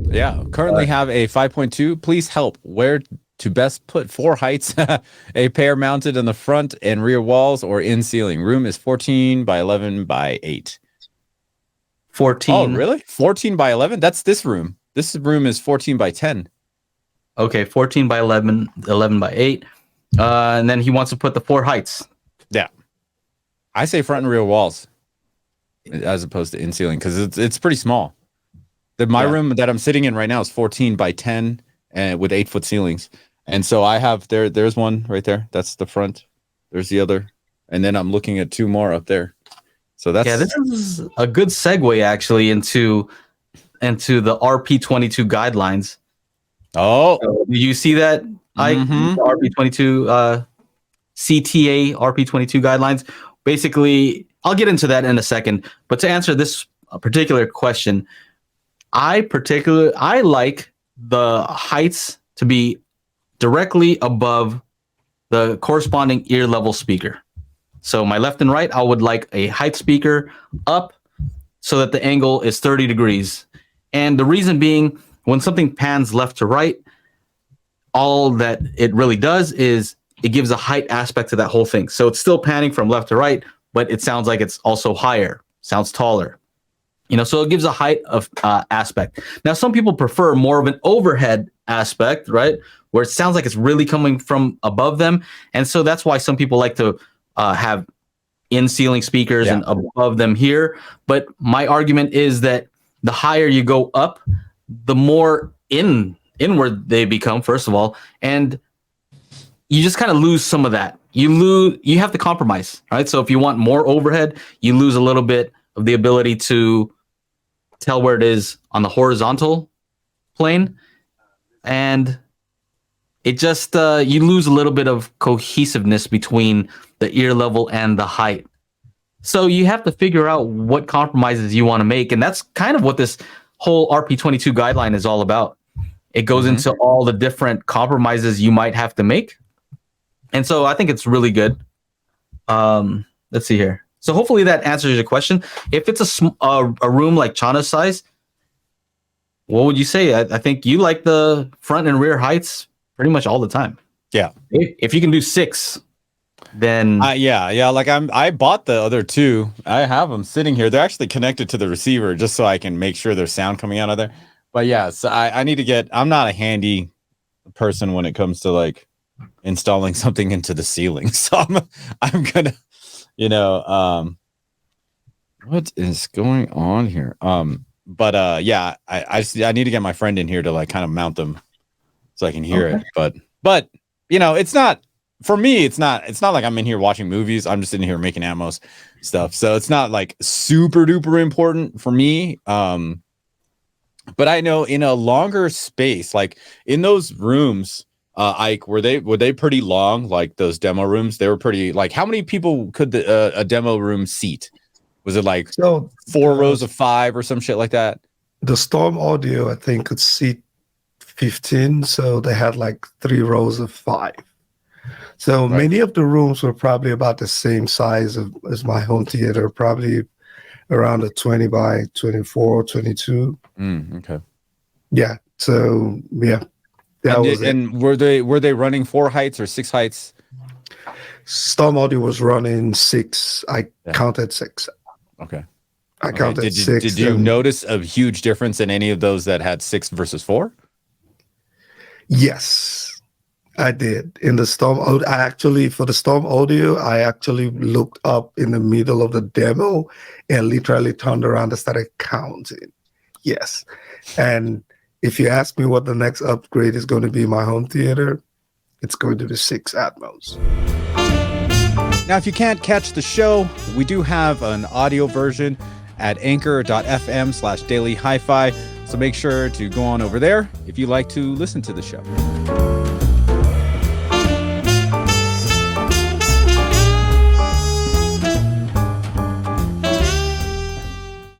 Yeah, currently have a 5.2. Please help. Where to best put four heights? A pair mounted in the front and rear walls or in ceiling. Room is 14 by 11 by 8. 14. Oh, really? 14 by 11? That's this room. This room is 14 by 10. Okay, 14 by 11, 11 by 8. And then he wants to put the four heights. Yeah. I say front and rear walls as opposed to in ceiling because it's pretty small. My room that I'm sitting in right now is 14 by 10 and with 8-foot ceilings. And so I have there's one right there. That's the front. There's the other. And then I'm looking at two more up there. So that's this is a good segue actually into the RP22 guidelines. Oh, so, do you see that? RP22 CTA RP22 guidelines. Basically, I'll get into that in a second. But to answer this particular question, I like the heights to be directly above the corresponding ear level speaker. So my left and right, I would like a height speaker up so that the angle is 30 degrees. And the reason being, when something pans left to right, all that it really does is it gives a height aspect to that whole thing. So it's still panning from left to right, but it sounds like it's also higher, sounds taller. So it gives a height of aspect. Now, some people prefer more of an overhead aspect, right? Where it sounds like it's really coming from above them. And so that's why some people like to have in-ceiling speakers and above them here. But my argument is that the higher you go up, the more inward they become, first of all. And you just kind of lose some of that. You have to compromise, right? So if you want more overhead, you lose a little bit of the ability to tell where it is on the horizontal plane, and it just you lose a little bit of cohesiveness between the ear level and the height. So you have to figure out what compromises you want to make, and that's kind of what this whole RP22 guideline is all about. It goes into all the different compromises you might have to make, and so I think it's really good. Let's see here. So hopefully that answers your question. If it's a room like Chana's size, what would you say? I think you like the front and rear heights pretty much all the time. Yeah. If you can do 6, then yeah. Like I bought the other two. I have them sitting here. They're actually connected to the receiver just so I can make sure there's sound coming out of there. But yeah, so I need to get. I'm not a handy person when it comes to like installing something into the ceiling. So I'm gonna. What is going on here? But yeah, I need to get my friend in here to like kind of mount them so I can hear it. But it's not for me. It's not like I'm in here watching movies. I'm just in here making Atmos stuff. So it's not like super duper important for me. But I know in a longer space, like in those rooms. Ike, were they pretty long? Like those demo rooms, they were pretty. Like, how many people could a demo room seat? Was it like 4 rows of 5 or some shit like that? The Storm Audio, I think, could seat 15, so they had like 3 rows of 5. So many of the rooms were probably about the same size as my home theater, probably around a 20 by 24, 22. Okay. Yeah. So yeah. And were they running 4 heights or 6 heights? Storm Audio was running 6. I counted 6. Okay. I counted 6. Did you notice a huge difference in any of those that had 6 versus 4? Yes, I did. In the Storm Audio, for the Storm Audio, I actually looked up in the middle of the demo and literally turned around and started counting. Yes. And if you ask me what the next upgrade is going to be in my home theater, it's going to be 6 Atmos. Now, if you can't catch the show, we do have an audio version at anchor.fm/daily HiFi. So make sure to go on over there if you like to listen to the show.